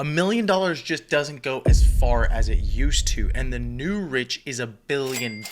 $1 million just doesn't go as far as it used to, and the new rich is $1 billion,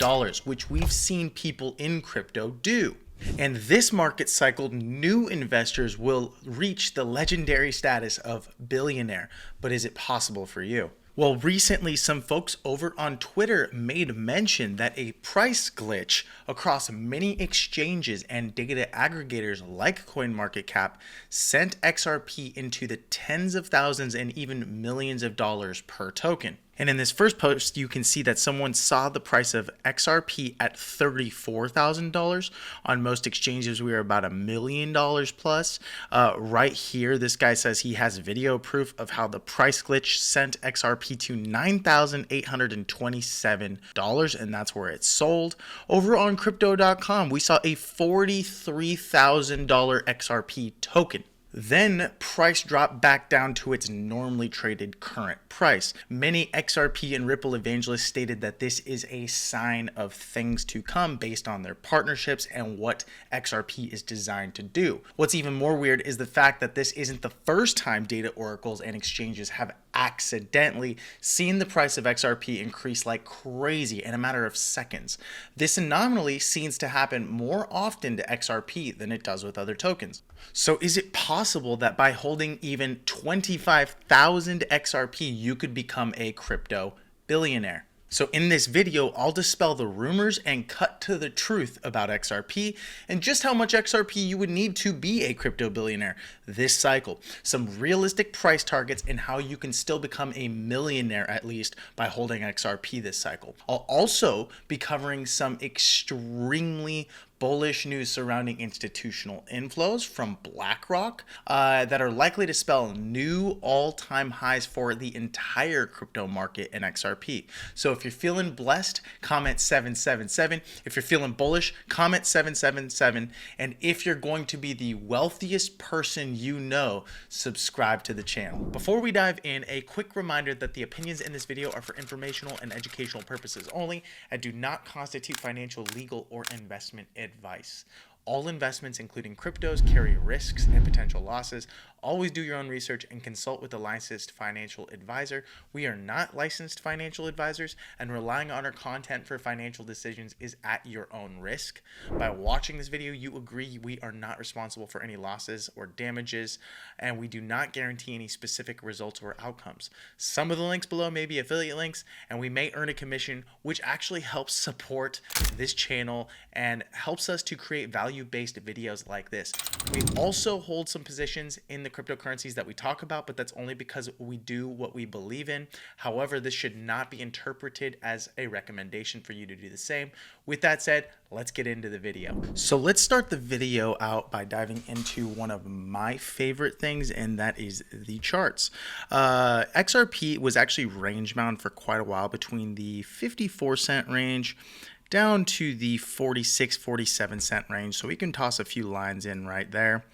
which we've seen people in crypto do. And this market cycle, new investors will reach the legendary status of billionaire. But is it possible for you? Well, recently, some folks over on Twitter made mention that a price glitch across many exchanges and data aggregators like CoinMarketCap sent XRP into the tens of thousands and even millions of dollars per token. And in this first post, you can see that someone saw the price of XRP at $34,000. On most exchanges, we are about $1 million plus. Right here, this guy says he has video proof of how the price glitch sent XRP to $9,827, and that's where it sold. Over on crypto.com, we saw a $43,000 XRP token. Then price dropped back down to its normally traded current price. Many XRP and Ripple evangelists stated that this is a sign of things to come based on their partnerships and what XRP is designed to do. What's even more weird is the fact that this isn't the first time data oracles and exchanges have accidentally seen the price of XRP increase like crazy in a matter of seconds. This anomaly seems to happen more often to XRP than it does with other tokens. So is it possible that by holding even 25,000 XRP, you could become a crypto billionaire? So in this video, I'll dispel the rumors and cut to the truth about XRP and just how much XRP you would need to be a crypto billionaire this cycle, some realistic price targets, and how you can still become a millionaire at least by holding XRP this cycle. I'll also be covering some extremely bullish news surrounding institutional inflows from BlackRock that are likely to spell new all-time highs for the entire crypto market and XRP. So if you're feeling blessed, comment 777. If you're feeling bullish, comment 777. And if you're going to be the wealthiest person you know, subscribe to the channel. Before we dive in, a quick reminder that the opinions in this video are for informational and educational purposes only and do not constitute financial, legal, or investment advice. All investments, including cryptos, carry risks and potential losses. Always do your own research and consult with a licensed financial advisor. We are not licensed financial advisors, and relying on our content for financial decisions is at your own risk. By watching this video, you agree we are not responsible for any losses or damages, and we do not guarantee any specific results or outcomes. Some of the links below may be affiliate links, and we may earn a commission, which actually helps support this channel and helps us to create value-based videos like this. We also hold some positions in the cryptocurrencies that we talk about, but that's only because we do what we believe in. However, this should not be interpreted as a recommendation for you to do the same. With that said, let's get into the video. So let's start the video out by diving into one of my favorite things, and that is the charts. XRP was actually range bound for quite a while between the 54-cent range down to the 46-47 cent range. So we can toss a few lines in right there.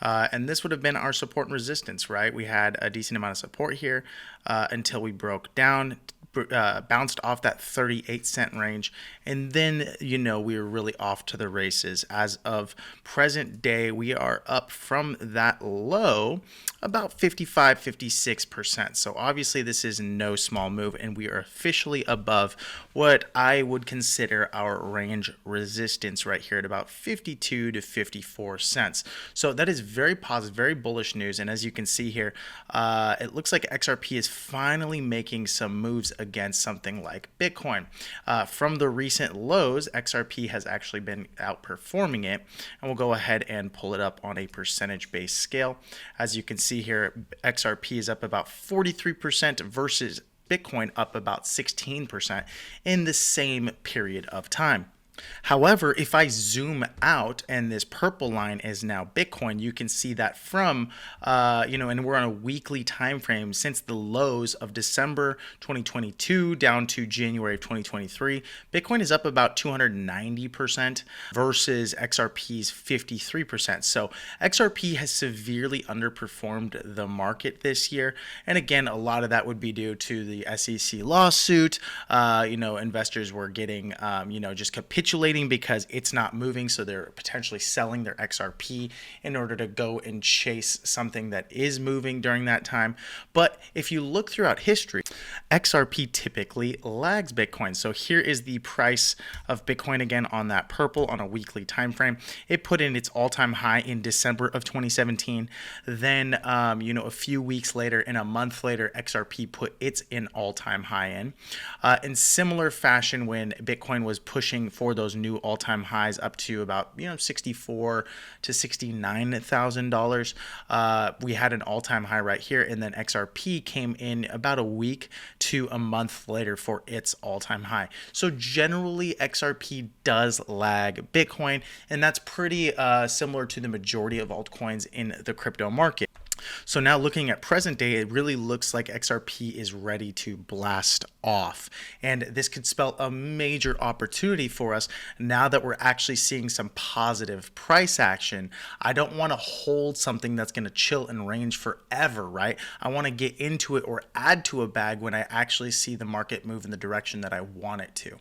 And this would have been our support and resistance, right? We had a decent amount of support here until we broke down, bounced off that 38-cent range, and then we were really off to the races. As of present day, we are up from that low about 55-56%. So obviously this is no small move, and we are officially above what I would consider our range resistance right here at about 52 to 54 cents. So that is very positive, very bullish news. And as you can see here, it looks like XRP is finally making some moves against something like Bitcoin. From the recent lows, XRP has actually been outperforming it, and we'll go ahead and pull it up on a percentage-based scale. As you can see here, XRP is up about 43% versus Bitcoin up about 16% in the same period of time. However, if I zoom out and this purple line is now Bitcoin, you can see that from, and we're on a weekly time frame since the lows of December 2022 down to January of 2023, Bitcoin is up about 290% versus XRP's 53%. So XRP has severely underperformed the market this year. And again, a lot of that would be due to the SEC lawsuit. Investors were getting, just capitulating capitulating because it's not moving, so they're potentially selling their XRP in order to go and chase something that is moving during that time. But if you look throughout history, XRP typically lags Bitcoin. So here is the price of Bitcoin again on that purple on a weekly time frame. It put in its all-time high in December of 2017. Then, a few weeks later, and a month later, XRP put its in all-time high in similar fashion, when Bitcoin was pushing for those new all-time highs up to about $64,000 to $69,000, we had an all-time high right here, and then XRP came in about a week to a month later for its all-time high. So generally, XRP does lag Bitcoin, and that's pretty similar to the majority of altcoins in the crypto market. So now looking at present day, it really looks like XRP is ready to blast off. And this could spell a major opportunity for us now that we're actually seeing some positive price action. I don't want to hold something that's going to chill and range forever, right? I want to get into it or add to a bag when I actually see the market move in the direction that I want it to.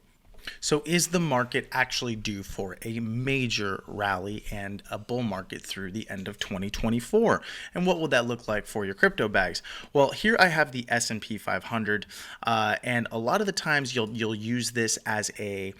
So is the market actually due for a major rally and a bull market through the end of 2024? And what will that look like for your crypto bags? Well, here I have the S&P 500, and a lot of the times you'll use this as a,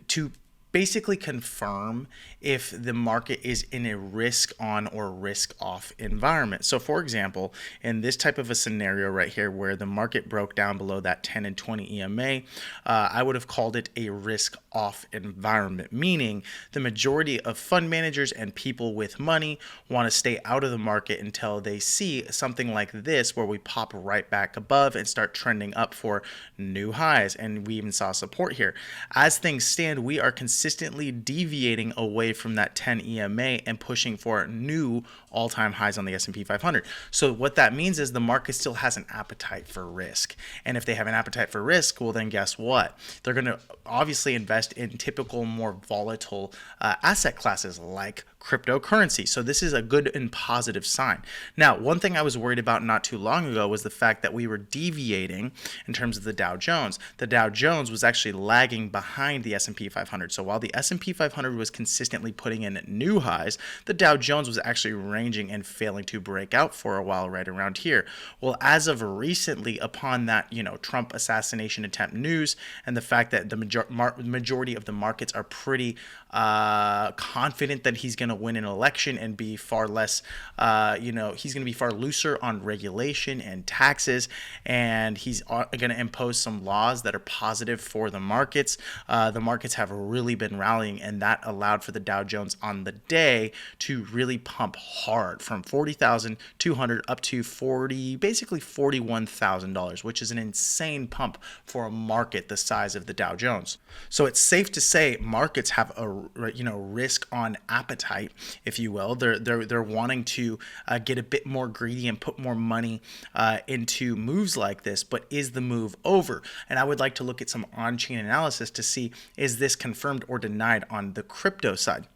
to basically confirm if the market is in a risk on or risk off environment. So for example, in this type of a scenario right here where the market broke down below that 10 and 20 EMA, I would have called it a risk off environment, meaning the majority of fund managers and people with money want to stay out of the market until they see something like this where we pop right back above and start trending up for new highs. And we even saw support here. As things stand, we are consistently deviating away from that 10 EMA and pushing for new all-time highs on the S&P 500. So what that means is the market still has an appetite for risk. And if they have an appetite for risk, well, then guess what? They're going to obviously invest in typical, more volatile asset classes like cryptocurrency. So this is a good and positive sign. Now, one thing I was worried about not too long ago was the fact that we were deviating in terms of the Dow Jones. The Dow Jones was actually lagging behind the S&P 500. So while the S&P 500 was consistently putting in new highs, the Dow Jones was actually ranging and failing to break out for a while right around here. Well, as of recently, upon that, Trump assassination attempt news and the fact that the majority of the markets are pretty confident that he's going to win an election and be far less, he's going to be far looser on regulation and taxes, and he's going to impose some laws that are positive for the markets. The markets have really been rallying, and that allowed for the Dow Jones on the day to really pump hard from 40,200 up to basically $41,000, which is an insane pump for a market the size of the Dow Jones. So it's safe to say markets have a risk on appetite, if you will. They're wanting to get a bit more greedy and put more money into moves like this. But is the move over? And I would like to look at some on-chain analysis to see, is this confirmed or denied on the crypto side?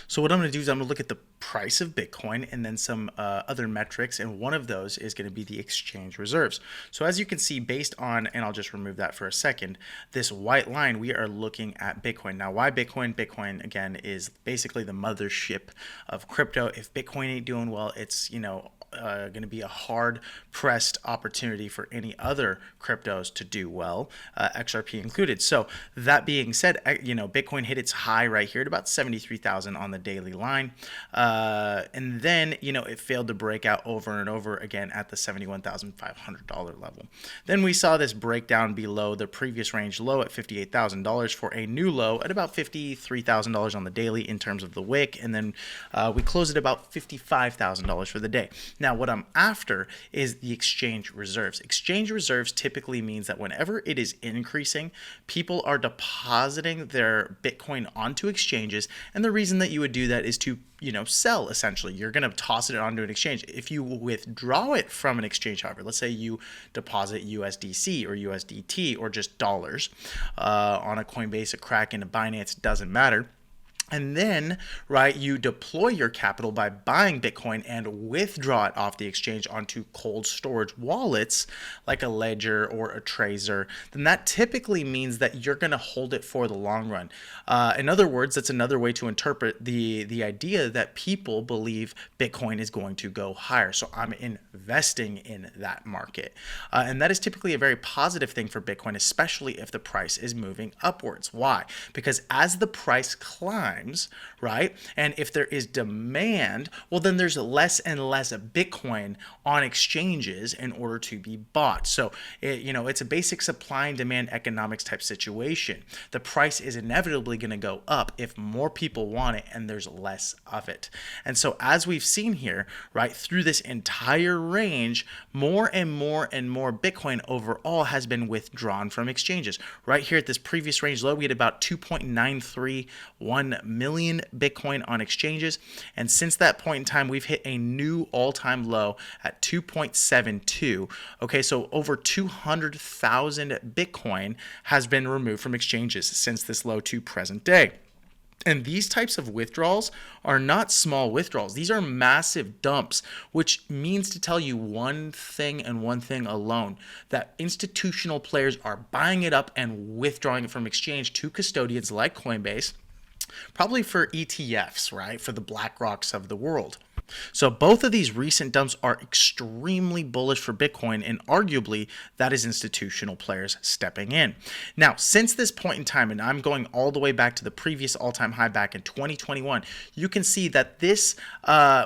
So what I'm going to do is I'm going to look at the price of Bitcoin and then some other metrics, and one of those is going to be the exchange reserves. So as you can see, based on, and I'll just remove that for a second, this white line, we are looking at Bitcoin. Now, why Bitcoin? Bitcoin, again, is basically the mothership of crypto. If Bitcoin ain't doing well, it's, going to be a hard-pressed opportunity for any other cryptos to do well, XRP included. So that being said, Bitcoin hit its high right here at about 73,000 on the daily line. And then, it failed to break out over and over again at the $71,500 level. Then we saw this breakdown below the previous range low at $58,000 for a new low at about $53,000 on the daily in terms of the wick. And then we closed at about $55,000 for the day. Now, what I'm after is the exchange reserves. Exchange reserves typically means that whenever it is increasing, people are depositing their Bitcoin onto exchanges. And the reason that you would do that is to sell, essentially. You're going to toss it onto an exchange. If you withdraw it from an exchange, however, let's say you deposit USDC or USDT or just dollars on a Coinbase, a Kraken, a Binance, doesn't matter. And then, right, you deploy your capital by buying Bitcoin and withdraw it off the exchange onto cold storage wallets like a Ledger or a Trezor, then that typically means that you're going to hold it for the long run. In other words, that's another way to interpret the idea that people believe Bitcoin is going to go higher. So I'm investing in that market. And that is typically a very positive thing for Bitcoin, especially if the price is moving upwards. Why? Because as the price climbs, right? And if there is demand, well, then there's less and less Bitcoin on exchanges in order to be bought. So, it's a basic supply and demand economics type situation. The price is inevitably going to go up if more people want it and there's less of it. And so, as we've seen here, right, through this entire range, more and more and more Bitcoin overall has been withdrawn from exchanges. Right here at this previous range low, we had about 2.931 million Bitcoin on exchanges. And since that point in time, we've hit a new all-time low at 2.72. Okay, so over 200,000 Bitcoin has been removed from exchanges since this low to present day. And these types of withdrawals are not small withdrawals. These are massive dumps, which means to tell you one thing and one thing alone, that institutional players are buying it up and withdrawing it from exchange to custodians like Coinbase, probably for ETFs, right? For the BlackRocks of the world. So both of these recent dumps are extremely bullish for Bitcoin, and arguably that is institutional players stepping in. Now, since this point in time, and I'm going all the way back to the previous all-time high back in 2021, you can see that this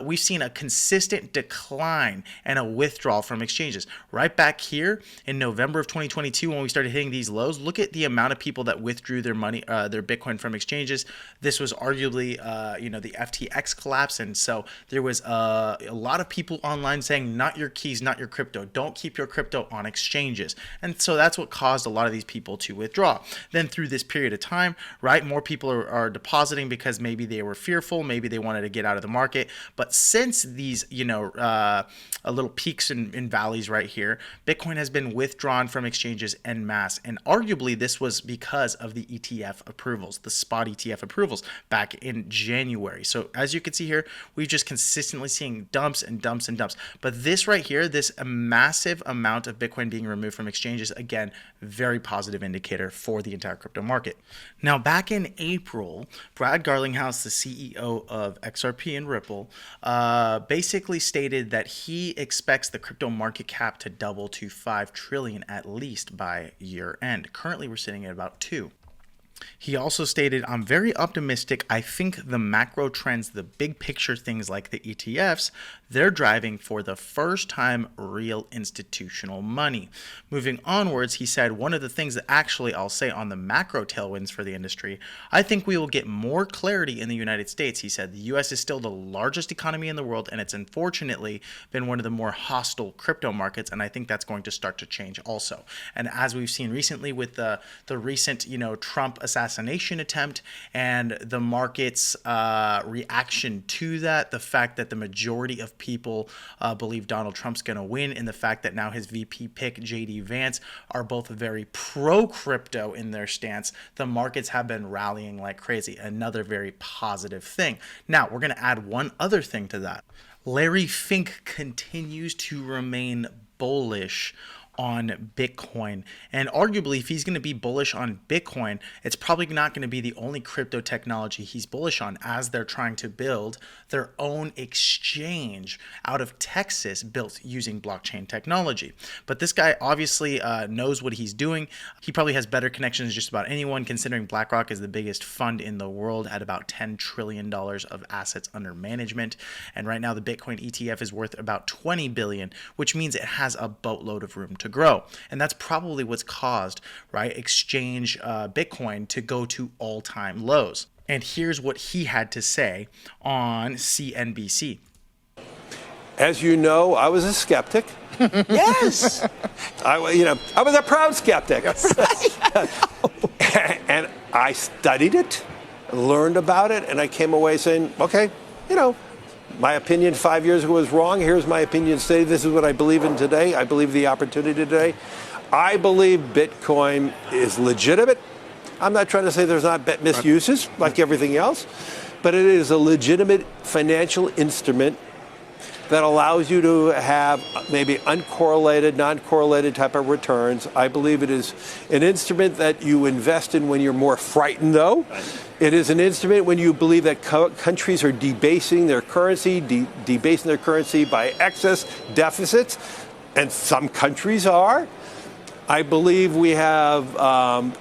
we've seen a consistent decline and a withdrawal from exchanges. Right back here in November of 2022, when we started hitting these lows, look at the amount of people that withdrew their money, their Bitcoin from exchanges. This was arguably, the FTX collapse, and so there was a lot of people online saying, not your keys, not your crypto. Don't keep your crypto on exchanges. And so that's what caused a lot of these people to withdraw. Then through this period of time, right, more people are depositing because maybe they were fearful, maybe they wanted to get out of the market. But since these, little peaks and valleys right here, Bitcoin has been withdrawn from exchanges en masse. And arguably this was because of the ETF approvals, the spot ETF approvals back in January. So as you can see here, we've just consistently seeing dumps and dumps and dumps. But this right here, this massive amount of Bitcoin being removed from exchanges, again, very positive indicator for the entire crypto market. Now, back in April, Brad Garlinghouse, the CEO of XRP and Ripple, basically stated that he expects the crypto market cap to double to 5 trillion at least by year end. Currently, we're sitting at about 2. He also stated, I'm very optimistic. I think the macro trends, the big picture things like the ETFs, they're driving for the first time real institutional money. Moving onwards, he said, one of the things that actually I'll say on the macro tailwinds for the industry, I think we will get more clarity in the United States. He said the US is still the largest economy in the world, and it's unfortunately been one of the more hostile crypto markets, and I think that's going to start to change also. And as we've seen recently with the recent, Trump assassination attempt and the market's reaction to that, the fact that the majority of people believe Donald Trump's going to win, and the fact that now his VP pick, JD Vance, are both very pro-crypto in their stance, the markets have been rallying like crazy. Another very positive thing. Now, we're going to add one other thing to that. Larry Fink continues to remain bullish on Bitcoin. And arguably, if he's going to be bullish on Bitcoin, it's probably not going to be the only crypto technology he's bullish on, as they're trying to build their own exchange out of Texas built using blockchain technology. But this guy obviously knows what he's doing. He probably has better connections than just about anyone, considering BlackRock is the biggest fund in the world at about $10 trillion of assets under management. And right now the Bitcoin ETF is worth about $20 billion, which means it has a boatload of room to grow. And that's probably what's caused, right, exchange Bitcoin to go to all-time lows. And here's what he had to say on CNBC. As you know, I was a skeptic. Yes. I was a proud skeptic. And I studied it, learned about it, and I came away saying, okay, my opinion 5 years ago was wrong. Here's my opinion today. This is what I believe in today. I believe the opportunity today. I believe Bitcoin is legitimate. I'm not trying to say there's not misuses like everything else, but it is a legitimate financial instrument that allows you to have maybe uncorrelated, non-correlated type of returns. I believe it is an instrument that you invest in when you're more frightened, though. It is an instrument when you believe that countries are debasing their currency, debasing their currency by excess deficits, and some countries are. I believe we have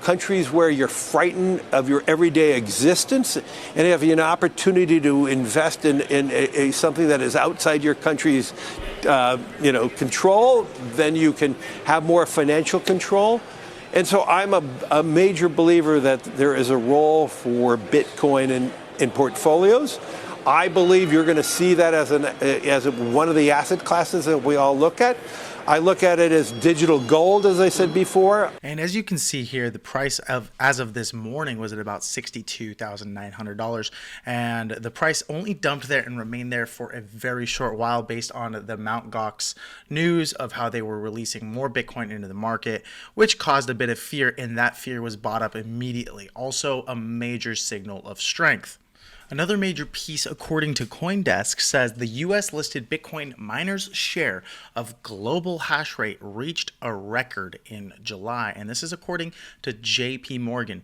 countries where you're frightened of your everyday existence, and if you have an opportunity to invest in something that is outside your country's control, then you can have more financial control. And so I'm a major believer that there is a role for Bitcoin in portfolios. I believe you're going to see that as one of the asset classes that we all look at. I look at it as digital gold, as I said before. And as you can see here, the price as of this morning was at about $62,900, and the price only dumped there and remained there for a very short while based on the Mt. Gox news of how they were releasing more Bitcoin into the market, which caused a bit of fear, and that fear was bought up immediately. Also a major signal of strength. Another major piece, according to CoinDesk, says the U.S. listed Bitcoin miners' share of global hash rate reached a record in July, and this is according to J.P. Morgan.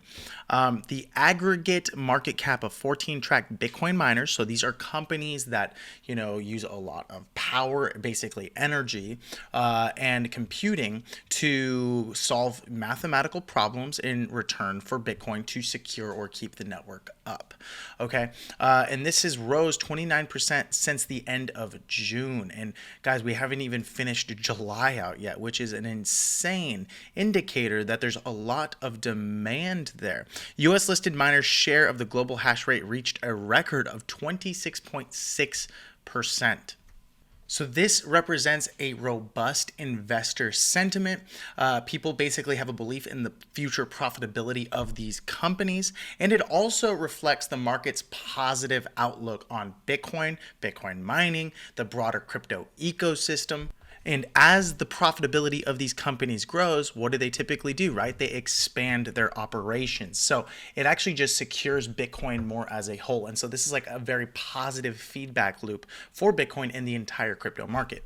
The aggregate market cap of 14 tracked Bitcoin miners, so these are companies that use a lot of power, basically energy, and computing to solve mathematical problems in return for Bitcoin to secure or keep the network up. Okay. And this has rose 29% since the end of June. And guys, we haven't even finished July out yet, which is an insane indicator that there's a lot of demand there. US listed miners' share of the global hash rate reached a record of 26.6%. So this represents a robust investor sentiment. People basically have a belief in the future profitability of these companies, and it also reflects the market's positive outlook on Bitcoin, Bitcoin mining, the broader crypto ecosystem. And as the profitability of these companies grows, what do they typically do, right? They expand their operations. So it actually just secures Bitcoin more as a whole. And so this is like a very positive feedback loop for Bitcoin and the entire crypto market.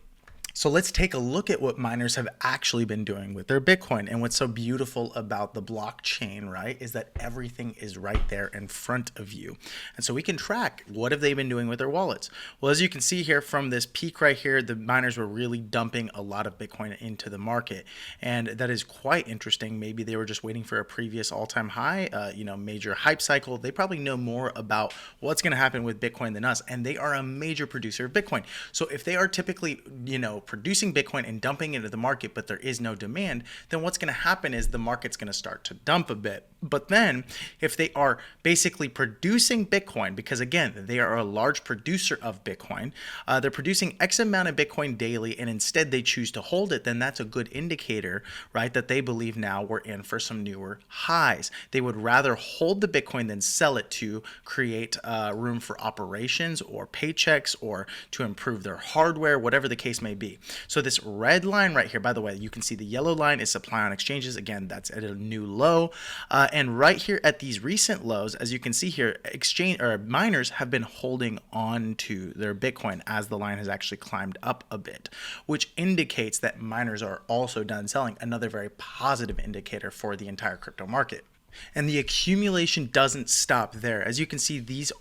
So let's take a look at what miners have actually been doing with their Bitcoin. And what's so beautiful about the blockchain, right, is that everything is right there in front of you. And so we can track what have they been doing with their wallets. Well, as you can see here from this peak right here, the miners were really dumping a lot of Bitcoin into the market. And that is quite interesting. Maybe they were just waiting for a previous all-time high, major hype cycle. They probably know more about what's going to happen with Bitcoin than us. And they are a major producer of Bitcoin. So if they are typically, producing Bitcoin and dumping into the market, but there is no demand, then what's going to happen is the market's going to start to dump a bit. But then if they are basically producing Bitcoin, because again, they are a large producer of Bitcoin, they're producing X amount of Bitcoin daily, and instead they choose to hold it, then that's a good indicator, right, that they believe now we're in for some newer highs. They would rather hold the Bitcoin than sell it to create room for operations or paychecks or to improve their hardware, whatever the case may be. So this red line right here, by the way, you can see the yellow line is supply on exchanges. Again, that's at a new low. And right here at these recent lows, as you can see here, miners have been holding on to their Bitcoin as the line has actually climbed up a bit, which indicates that miners are also done selling, another very positive indicator for the entire crypto market. And the accumulation doesn't stop there. As you can see, this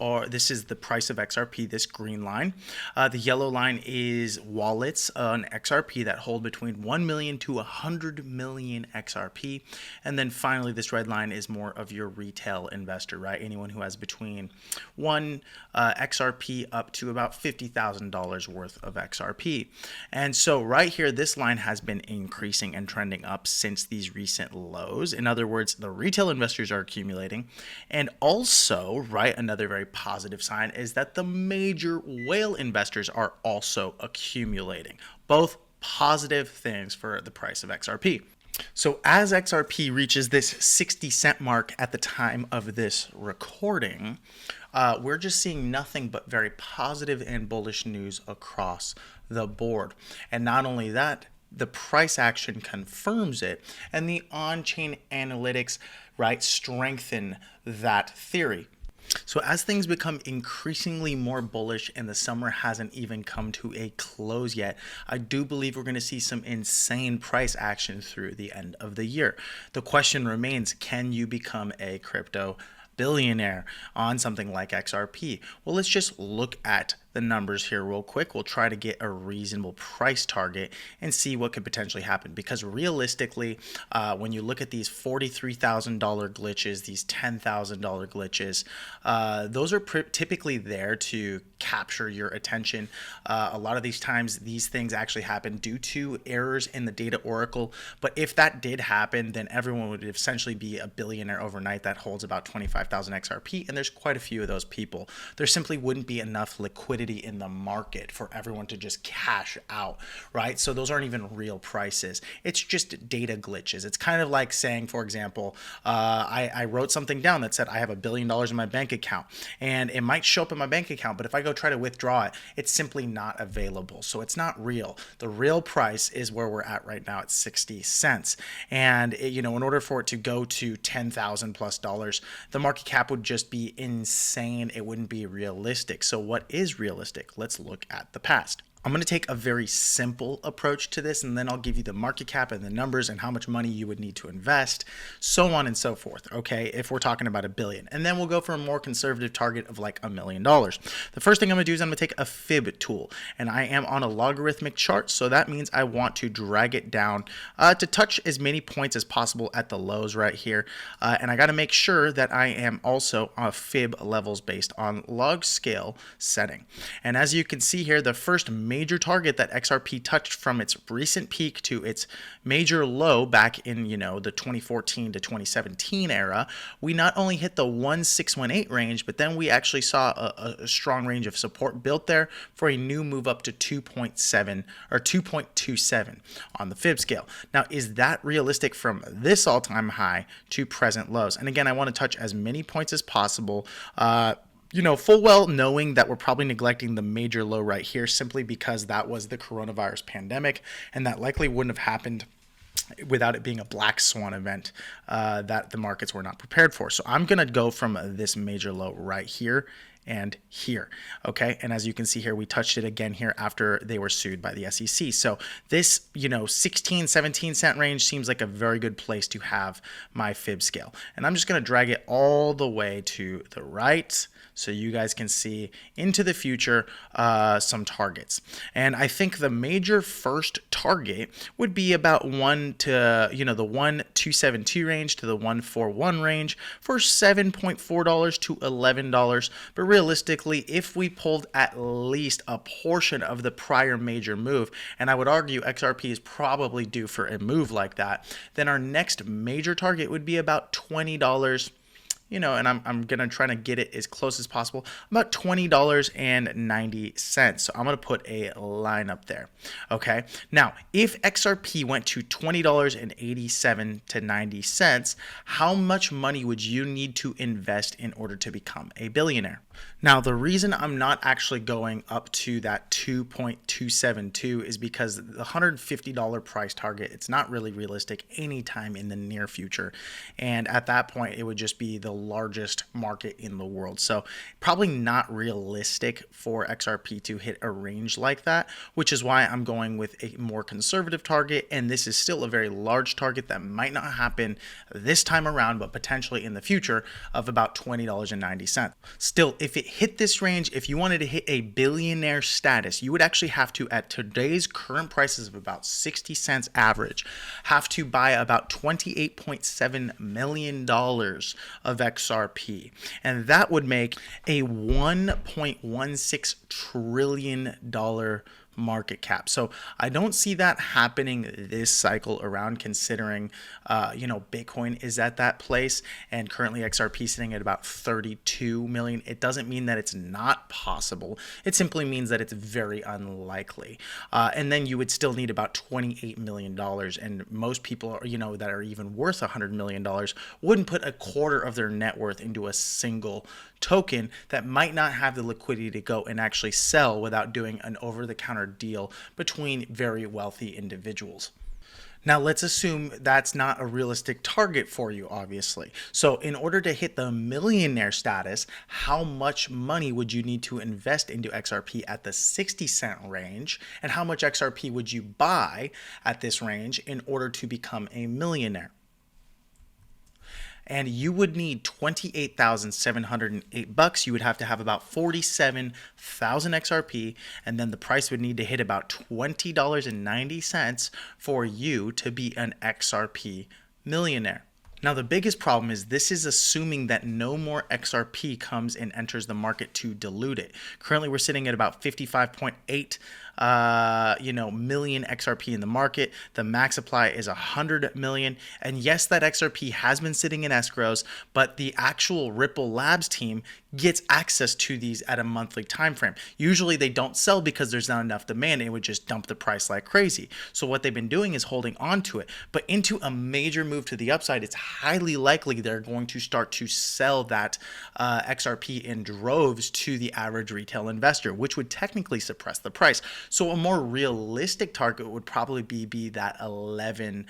is the price of XRP, this green line. The yellow line is wallets on XRP that hold between 1 million to 100 million XRP. And then finally, this red line is more of your retail investor, right? Anyone who has between 1 XRP up to about $50,000 worth of XRP. And so right here, this line has been increasing and trending up since these recent lows. In other words, the retail investors are accumulating. And also, right, another very positive sign is that the major whale investors are also accumulating. Both positive things for the price of XRP. So as XRP reaches this 60-cent mark at the time of this recording, we're just seeing nothing but very positive and bullish news across the board. And not only that, the price action confirms it, and the on-chain analytics, right, strengthen that theory. So as things become increasingly more bullish and the summer hasn't even come to a close yet, I do believe we're going to see some insane price action through the end of the year. The question remains, can you become a crypto billionaire on something like XRP? Well, let's just look at the numbers here real quick. We'll try to get a reasonable price target and see what could potentially happen, because realistically, when you look at these $43,000 glitches, these $10,000 glitches, those are typically there to capture your attention. A lot of these times these things actually happen due to errors in the data oracle, but if that did happen, then everyone would essentially be a billionaire overnight that holds about 25,000 XRP, and there's quite a few of those people. There simply wouldn't be enough liquidity in the market for everyone to just cash out, right? So those aren't even real prices. It's just data glitches. It's kind of like saying, for example, I wrote something down that said I have $1 billion in my bank account, and it might show up in my bank account, but if I go try to withdraw it, it's simply not available. So it's not real. The real price is where we're at right now at 60 cents. And in order for it to go to $10,000+ the market cap would just be insane. It wouldn't be realistic. So what is realistic? Let's look at the past. I'm going to take a very simple approach to this, and then I'll give you the market cap and the numbers and how much money you would need to invest, so on and so forth, okay, if we're talking about $1 billion. And then we'll go for a more conservative target of like $1 million. The first thing I'm going to do is I'm going to take a fib tool, and I am on a logarithmic chart, so that means I want to drag it down to touch as many points as possible at the lows right here, and I got to make sure that I am also on fib levels based on log scale setting. And as you can see here, the first major target that XRP touched from its recent peak to its major low back in, the 2014 to 2017 era, we not only hit the 1618 range, but then we actually saw a strong range of support built there for a new move up to 2.7 or 2.27 on the fib scale. Now, is that realistic from this all-time high to present lows? And again, I want to touch as many points as possible. Full well knowing that we're probably neglecting the major low right here simply because that was the coronavirus pandemic, and that likely wouldn't have happened without it being a black swan event that the markets were not prepared for. So I'm going to go from this major low right here and here, okay? And as you can see here, we touched it again here after they were sued by the SEC. So this, 16, 17 cent range seems like a very good place to have my fib scale. And I'm just going to drag it all the way to the right so you guys can see into the future some targets. And I think the major first target would be about the 1.272 range to the 1.41 range for $7.4 to $11. But realistically, if we pulled at least a portion of the prior major move, and I would argue XRP is probably due for a move like that, then our next major target would be about $20. And I'm going to try to get it as close as possible, about $20.90. So I'm going to put a line up there. Okay. Now, if XRP went to $20.87 to 90 cents, how much money would you need to invest in order to become a billionaire? Now, the reason I'm not actually going up to that 2.272 is because the $150 price target, it's not really realistic anytime in the near future. And at that point, it would just be the largest market in the world. So probably not realistic for XRP to hit a range like that, which is why I'm going with a more conservative target. And this is still a very large target that might not happen this time around, but potentially in the future of about $20.90. Still, if it hit this range, if you wanted to hit a billionaire status, you would actually have to, at today's current prices of about 60 cents average, have to buy about $28.7 million of XRP. And that would make a $1.16 trillion market cap. So I don't see that happening this cycle around, considering Bitcoin is at that place and currently XRP sitting at about 32 million. It doesn't mean that it's not possible. It simply means that it's very unlikely. And then you would still need about $28 million, and most people that are even worth $100 million wouldn't put a quarter of their net worth into a single token that might not have the liquidity to go and actually sell without doing an over-the-counter customer deal between very wealthy individuals. Now, let's assume that's not a realistic target for you, obviously. So in order to hit the millionaire status, how much money would you need to invest into XRP at the 60 cent range? And how much XRP would you buy at this range in order to become a millionaire? And you would need $28,708. You would have to have about 47,000 XRP, and then the price would need to hit about $20.90 for you to be an XRP millionaire. Now, the biggest problem is this is assuming that no more XRP comes and enters the market to dilute it. Currently, we're sitting at about 55.8 million XRP in the market. The max supply is 100 million. And yes, that XRP has been sitting in escrows, but the actual Ripple Labs team gets access to these at a monthly time frame. Usually they don't sell because there's not enough demand. It would just dump the price like crazy. So what they've been doing is holding on to it. But into a major move to the upside, it's highly likely they're going to start to sell that XRP in droves to the average retail investor, which would technically suppress the price. So a more realistic target would probably be that $11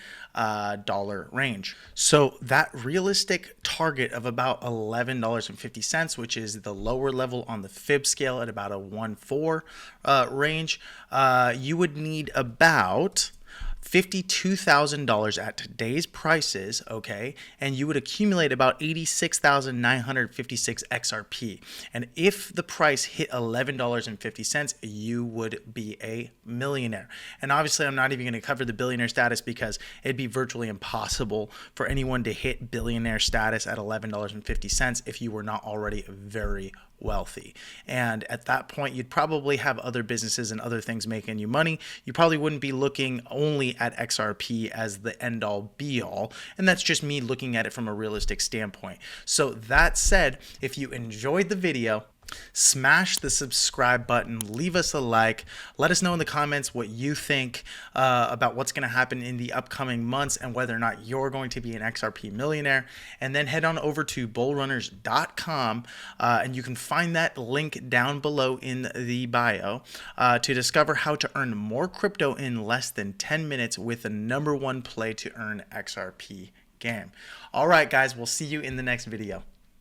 range. So that realistic target of about $11.50, which is the lower level on the fib scale at about a 1.4 range, you would need about $52,000 at today's prices, okay, and you would accumulate about 86,956 XRP. And if the price hit $11.50, you would be a millionaire. And obviously, I'm not even going to cover the billionaire status because it'd be virtually impossible for anyone to hit billionaire status at $11.50 if you were not already very wealthy. And at that point, you'd probably have other businesses and other things making you money. You probably wouldn't be looking only at XRP as the end all be all. And that's just me looking at it from a realistic standpoint. So that said, if you enjoyed the video, smash the subscribe button, leave us a like, let us know in the comments what you think about what's going to happen in the upcoming months and whether or not you're going to be an XRP millionaire. And then head on over to bullrunners.com and you can find that link down below in the bio to discover how to earn more crypto in less than 10 minutes with the #1 play to earn XRP game. All right, guys, we'll see you in the next video.